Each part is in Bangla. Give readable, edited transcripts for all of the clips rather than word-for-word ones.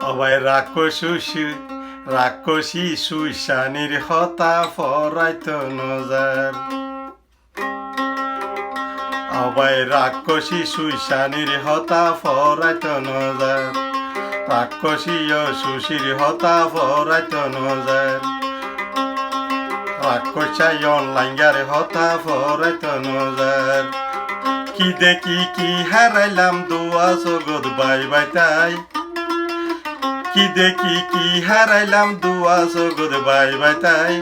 অবাই রাক্ষসী সুশানির হতা ফরাইত নজার অবাই রাক্ষসী সুশানির হতা ফরাইত নজার রাক্ষসী ও সুশীর হতা ফরাইত নজার রাক্ষসাই অনলাইঙ্গার হতা ফরাইত নজার কি দেখি কি হারাইলাম দুয়া জগৎ বাই বাইতাই কি দেখি কি হারাইলাম দুয়া জগৎ বাই বাইতাই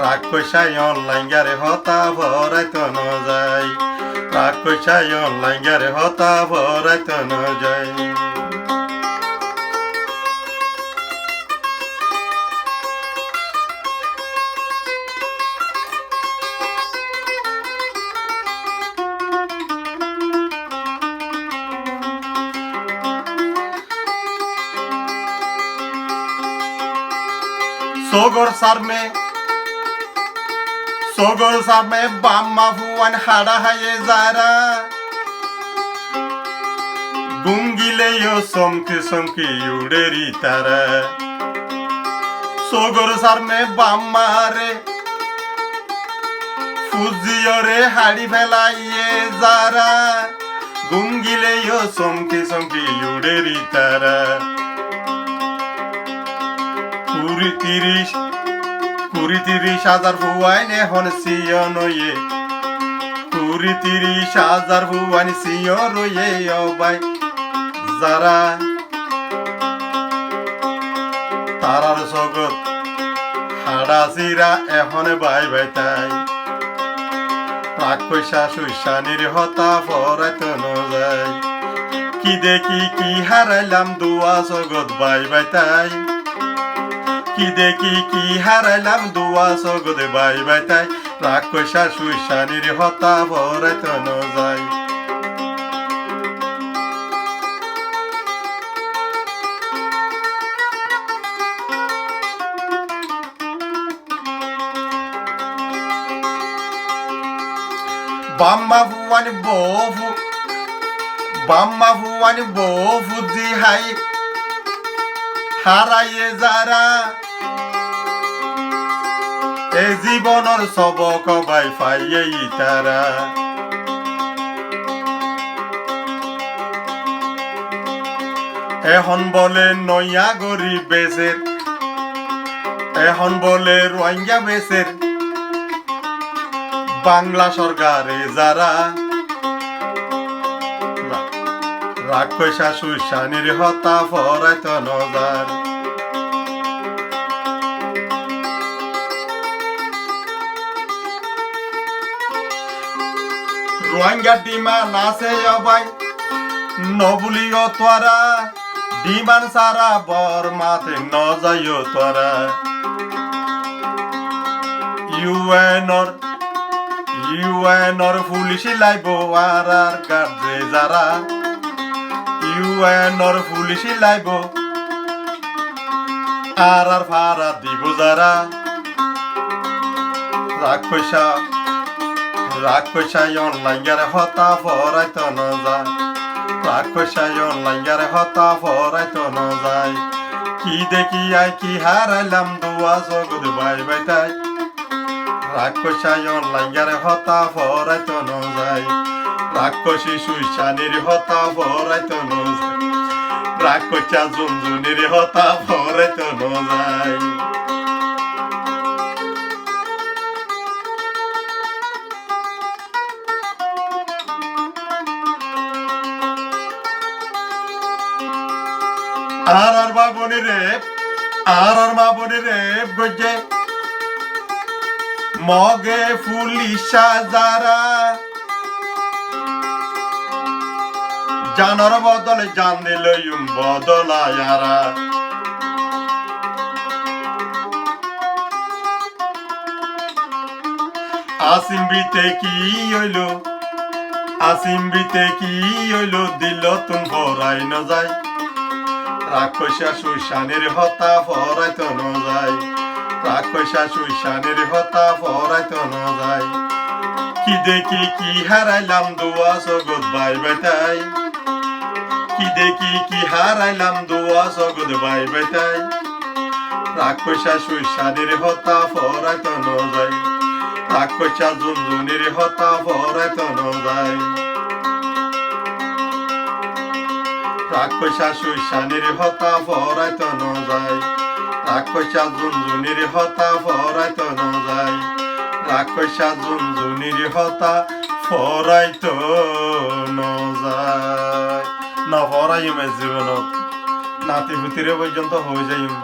রাক্ষসাই অনলাইঙ্গারে হতা ভরাইত নজাই রাক্ষসাই অনলাইঙ্গারে হতা ভরাইত নজাই सोगर सार में बाम्मा फुआन हाड़ा हाये जारा गुंगिले यो समकी उड़ेरी तारा सोगर सार में बाम्मा रे फुजियो रे हाड़ी फैलाइए जारा गुंगिले यो समकी उड़ेरी तारा কুড়ি তিরিশ হাজার ভুয়াইন এখন সিয়নয়ে কুড়ি তিরিশ হাজার ভুয়াইন সিয়নয়ে অবাই যারা তারার জগৎ হাড়া চিরা এখন বাই বাইতাই রাক্ষসা সুশানির হতা ফরাইত নজাই কি দেখি কি হারাইলাম দুয়া জগৎ বাই বাইতাই কি দেখি কি হারাইলাম দুয়া জগৎ বাই বাইতাই রাক্ষসা সুশানির হতা ভরাইত নজাই বাম্মা ভুয়ানি বহু জিহাই হারাইয়ে যারা এ জীবনের সবক বাই পাইয়ে তারা এখন বলে নয়া গরিব বেসের এখন বলে রোহিঙ্গা বেসের বাংলা সরকারে যারা রাক্ষসা সুশানির হতা ফরাইত নজার রোহিঙ্গা ডিমা নাচে অবাই নবুলিও তোরা ডিমান সারা বর মাতে নজাইও তোরা ইউএনর পুলিশি লাইব আর গার্জে যারা ইউএনর পুলিশি লাইব আর ফারা দিব যারা রাক্ষসাই অনলাইঙ্গারে হতা ফরাইত নজাই রাক্ষসাই অনলাইঙ্গারে হতা ফরাইত নজাই কি দেখি আই কি হারাইলাম দুয়া জগৎ বাই বাইতাই রাক্ষসাই অনলাইঙ্গারে হতা ফরাইত নজাই রাক্ষসী সুশানির হতা ফরাইত নজাই রাক্ষসা জুনজুনির হতা ফরাইত নজাই আর মা বনি রে গজে মগে ফুলিশা যারা জানার বদলে জান দিল বদলায়ারা আসিমবিতে কি হইল দিল তুম ভরাই ন যায় রাক্ষসা সুশানির হতা ফরাইত নজাই রাক্ষসা সুশানির হতা ফরাইত নজাই কি দেখি কি হারাইলাম দুয়া জগৎ বাই বাইতাই কি দেখি কি হারাইলাম দুয়া জগৎ বাই বাইতাই রাগ পয়সা সুইসানির হতা ফরাইত ন যায় রাগ পয়সা জুনজুনির হতা ফরাইত ন যায় রাগ পয়সা সুইসানির হতা ফরাইত ন যায় রাগ পয়সা জুনজুনির হতা ফরাইত ন যায় রাগ পয়সা জুনজুনির হতা ফরাইত ন যায় না ফরাইম জীবনত নাতি হুতিরে পর্যন্ত হয়ে যাইম